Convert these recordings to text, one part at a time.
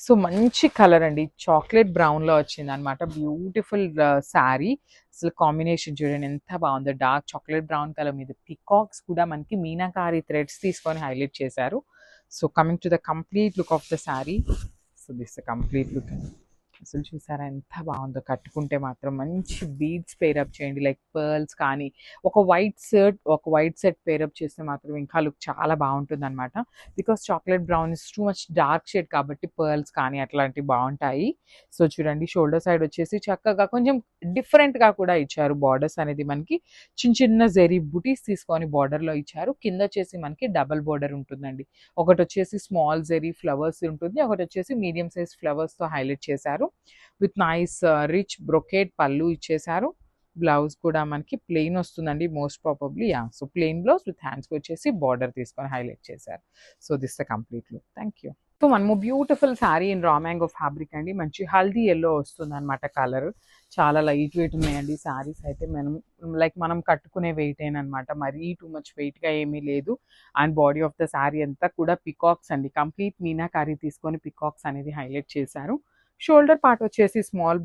So మంచి colour అండి, chocolate బ్రౌన్లో వచ్చింది అనమాట. బ్యూటిఫుల్ శారీ. అసలు కాంబినేషన్ చూడండి ఎంత బాగుందో, డార్క్ చాక్లెట్ బ్రౌన్ కలర్ మీద పికాక్స్ కూడా మనకి మీనాకారి థ్రెడ్స్ తీసుకొని హైలైట్ చేశారు. So coming to the complete look of the sari. So this the complete look. అసలు చూసారా ఎంత బాగుందో, కట్టుకుంటే మాత్రం మంచి బీడ్స్ పేరప్ చేయండి, లైక్ పర్ల్స్ కానీ ఒక వైట్ సెట్ పేరప్ చేస్తే మాత్రం ఇంకా లుక్ చాలా బాగుంటుంది అనమాట. Because chocolate brown is too much dark shade కాబట్టి పర్ల్స్ కానీ అట్లాంటివి బాగుంటాయి. సో చూడండి షోల్డర్ సైడ్ వచ్చేసి చక్కగా కొంచెం డిఫరెంట్గా కూడా ఇచ్చారు. బార్డర్స్ అనేది మనకి చిన్న చిన్న జెరీ బుటీస్ తీసుకొని బార్డర్లో ఇచ్చారు. కింద వచ్చేసి మనకి డబల్ బార్డర్ ఉంటుందండి. ఒకటి వచ్చేసి స్మాల్ జెరీ ఫ్లవర్స్ ఉంటుంది, ఒకటి వచ్చేసి మీడియం సైజ్ ఫ్లవర్స్తో హైలైట్ చేశారు. విత్ నైస్ రిచ్ బ్రొకేట్ పళ్ళు ఇచ్చేసారు. బ్లౌజ్ కూడా మనకి ప్లెయిన్ వస్తుందండి most probably. So plain blouse with హ్యాండ్స్కి వచ్చేసి బార్డర్ తీసుకొని హైలైట్ చేశారు. So this the complete look. Thank you. So మనము beautiful sari in raw mango fabric అండి. మంచి హల్దీ ఎల్లో వస్తుంది అనమాట కలర్. చాలా లైట్ వెయిట్ ఉన్నాయండి శారీస్ అయితే. మనం కట్టుకునే వెయిట్ అనమాట, మరీ టూ మచ్ వెయిట్గా ఏమీ లేదు. And body of the sari అంతా కూడా పికాక్స్ అండి, కంప్లీట్ మీనాకారి తీసుకొని పికాక్స్ అనేది హైలైట్ చేశారు. షోల్డర్ పార్ట్ వచ్చేసి స్మాల్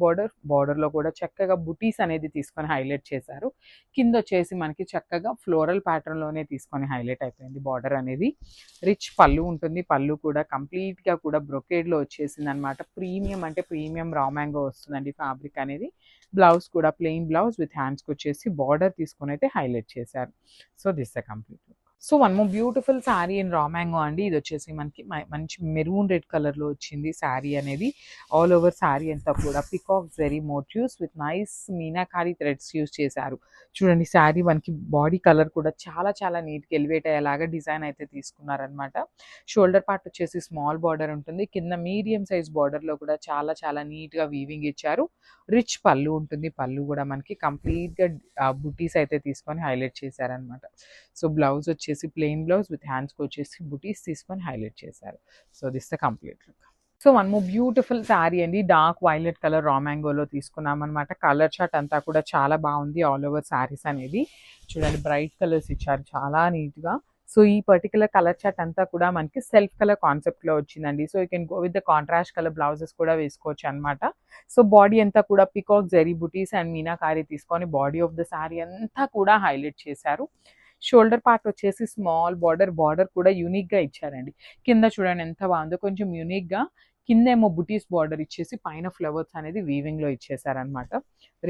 బార్డర్లో కూడా చక్కగా బుటీస్ అనేది తీసుకొని హైలైట్ చేశారు. కింద వచ్చేసి మనకి చక్కగా ఫ్లోరల్ ప్యాటర్న్లోనే తీసుకొని హైలైట్ అయిపోయింది బార్డర్ అనేది. రిచ్ పళ్ళు ఉంటుంది, పళ్ళు కూడా కంప్లీట్గా కూడా బ్రొకేడ్లో వచ్చేసింది అనమాట. ప్రీమియం అంటే ప్రీమియం రా మ్యాంగో వస్తుందండి ఫ్యాబ్రిక్ అనేది. బ్లౌజ్ కూడా ప్లెయిన్ బ్లౌజ్ విత్ హ్యాండ్స్కి వచ్చేసి బార్డర్ తీసుకొని అయితే హైలైట్ చేశారు. So this the complete look. So one more beautiful sari in raw mango అండి. ఇది వచ్చేసి మనకి మంచి మెరూన్ రెడ్ కలర్లో వచ్చింది శారీ అనేది. ఆల్ ఓవర్ శారీ అంతా కూడా peacock zari motifs with nice meenakari threads use చేశారు. చూడండి శారీ మనకి బాడీ కలర్ కూడా చాలా చాలా నీట్గా ఎలివేట్ అయ్యేలాగా డిజైన్ అయితే తీసుకున్నారనమాట. షోల్డర్ పార్ట్ వచ్చేసి స్మాల్ బార్డర్ ఉంటుంది, కింద మీడియం సైజ్ బార్డర్లో కూడా చాలా చాలా నీట్గా వీవింగ్ ఇచ్చారు. రిచ్ పళ్ళు ఉంటుంది, పళ్ళు కూడా మనకి కంప్లీట్గా బుటీస్ అయితే తీసుకొని హైలైట్ చేశారనమాట. సో బ్లౌజ్ వచ్చేసి ప్లెయిన్ బ్లౌజ్ విత్ హ్యాండ్స్కి వచ్చేసి బుటీస్ తీసుకొని హైలైట్ చేశారు. So this the complete look. So one more beautiful sari అండి, డార్క్ వైలెట్ కలర్ రా మ్యాంగోలో తీసుకున్నాం అనమాట. కలర్ చార్ట్ అంతా కూడా చాలా బాగుంది. ఆల్ ఓవర్ శారీస్ అనేది చూడండి బ్రైట్ కలర్స్ ఇచ్చారు చాలా నీట్గా. సో ఈ పర్టికులర్ కలర్ చార్ట్ అంతా కూడా మనకి సెల్ఫ్ కలర్ కాన్సెప్ట్లో వచ్చిందండి. So you can go with the contrast colour blouses కూడా వేసుకోవచ్చు అనమాట. సో బాడీ అంతా కూడా peacock zari buttis and meenakari తీసుకొని బాడీ ఆఫ్ ద శారీ అంతా కూడా హైలైట్ చేశారు. షోల్డర్ పార్ట్ వచ్చేసి స్మాల్ బార్డర్ కూడా యూనిక్గా ఇచ్చారండి. కింద చూడండి ఎంత బాగుందో, కొంచెం యూనిక్గా కిందేమో బుటీస్ బార్డర్ ఇచ్చేసి పైన ఫ్లవర్స్ అనేది వీవింగ్లో ఇచ్చేసారనమాట.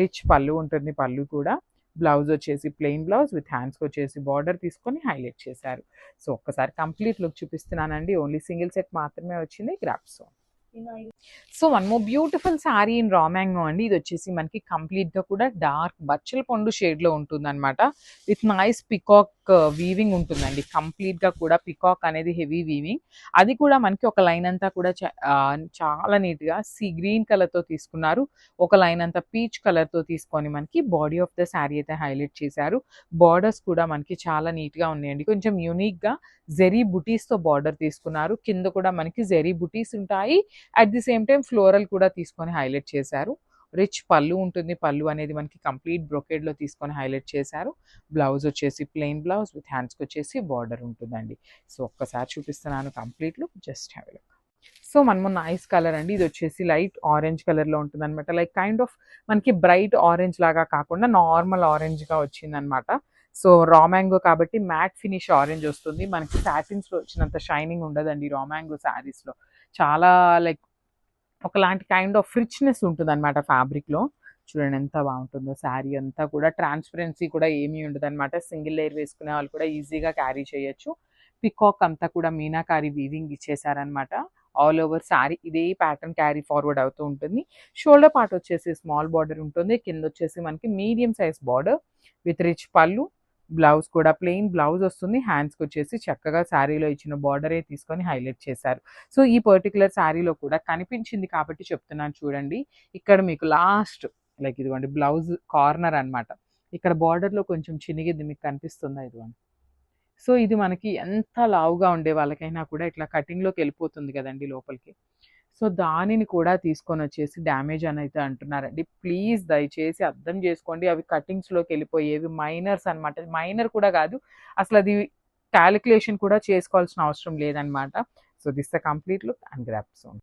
రిచ్ పళ్ళు ఉంటుంది, పళ్ళు కూడా. బ్లౌజ్ వచ్చేసి ప్లెయిన్ బ్లౌజ్ విత్ హ్యాండ్స్కి వచ్చేసి బార్డర్ తీసుకొని హైలైట్ చేశారు. సో ఒక్కసారి కంప్లీట్ లుక్ చూపిస్తున్నానండి. ఓన్లీ సింగిల్ సెట్ మాత్రమే వచ్చింది. Grasp. So one more beautiful sari in raw mango అండి. ఇది వచ్చేసి మనకి కంప్లీట్గా కూడా డార్క్ బచ్చల పండు షేడ్లో ఉంటుంది అనమాట. విత్ నైస్ పికాక్ వీవింగ్ ఉంటుందండి. కంప్లీట్గా కూడా పికాక్ అనేది హెవీ వీవింగ్. అది కూడా మనకి ఒక లైన్ అంతా కూడా చాలా నీట్గా గ్రీన్ కలర్తో తీసుకున్నారు. ఒక లైన్ అంతా పీచ్ కలర్తో తీసుకొని మనకి బాడీ ఆఫ్ ద శారీ అయితే హైలైట్ చేశారు. బార్డర్స్ కూడా మనకి చాలా నీట్గా ఉన్నాయండి. కొంచెం యూనిక్గా జెరీ బుటీస్తో బార్డర్ తీసుకున్నారు. కింద కూడా మనకి జెరీ బుటీస్ ఉంటాయి. At the same time floral కూడా తీసుకొని హైలైట్ చేశారు. రిచ్ పళ్ళు ఉంటుంది, పళ్ళు అనేది మనకి కంప్లీట్ బ్రొకేడ్లో తీసుకొని హైలైట్ చేశారు. బ్లౌజ్ వచ్చేసి ప్లెయిన్ బ్లౌజ్ విత్ హ్యాండ్స్కి వచ్చేసి బార్డర్ ఉంటుందండి. సో ఒక్కసారి చూపిస్తున్నాను complete look, just have a look. So మనము నైస్ కలర్ అండి. ఇది వచ్చేసి లైట్ ఆరెంజ్ కలర్లో ఉంటుంది అనమాట. లైక్ కైండ్ ఆఫ్ మనకి బ్రైట్ ఆరెంజ్ లాగా కాకుండా నార్మల్ ఆరెంజ్గా వచ్చిందనమాట. సో రా మ్యాంగో కాబట్టి మ్యాట్ ఫినిష్ ఆరెంజ్ వస్తుంది మనకి. సాటిన్స్లో వచ్చినంత షైనింగ్ ఉండదండి రా మ్యాంగో శారీస్లో. చాలా లైక్ ఒకలాంటి కైండ్ ఆఫ్ రిచ్నెస్ ఉంటుంది అనమాట ఫ్యాబ్రిక్లో. చూడండి ఎంత బాగుంటుందో శారీ అంతా కూడా. ట్రాన్స్పరెన్సీ కూడా ఏమీ ఉండదు అనమాట. సింగిల్ లేయర్ వేసుకునే వాళ్ళు కూడా ఈజీగా క్యారీ చేయొచ్చు. పికాక్ అంతా కూడా మీనాకారి వీవింగ్ ఇచ్చేసారనమాట. ఆల్ ఓవర్ శారీ ఇదే ప్యాటర్న్ క్యారీ ఫార్వర్డ్ అవుతూ ఉంటుంది. షోల్డర్ పార్ట్ వచ్చేసి స్మాల్ బార్డర్ ఉంటుంది, కింద వచ్చేసి మనకి medium size border with rich పళ్ళు. బ్లౌజ్ కూడా ప్లెయిన్ బ్లౌజ్ వస్తుంది. హ్యాండ్స్కి వచ్చేసి చక్కగా శారీలో ఇచ్చిన బార్డరే తీసుకొని హైలైట్ చేశారు. సో ఈ పర్టికులర్ శారీలో కూడా కనిపించింది కాబట్టి చెప్తున్నాను చూడండి. ఇక్కడ మీకు లాస్ట్ లైక్ ఇదిగోండి బ్లౌజ్ కార్నర్ అనమాట. ఇక్కడ బార్డర్లో కొంచెం చినిగిద్ది, మీకు కనిపిస్తుందా? ఇదిగోండి. సో ఇది మనకి ఎంత లావుగా ఉండే వాళ్ళకైనా కూడా ఇట్లా కటింగ్లోకి వెళ్ళిపోతుంది కదండి లోపలికి. సో దానిని కూడా తీసుకొని వచ్చేసి డ్యామేజ్ అని అయితే అంటున్నారండి. ప్లీజ్ దయచేసి అర్థం చేసుకోండి. అవి కటింగ్స్లోకి వెళ్ళిపోయేవి మైనర్స్ అనమాట. మైనర్ కూడా కాదు, అసలు అది క్యాలిక్యులేషన్ కూడా చేసుకోవాల్సిన అవసరం లేదనమాట. So this the complete look and grab son.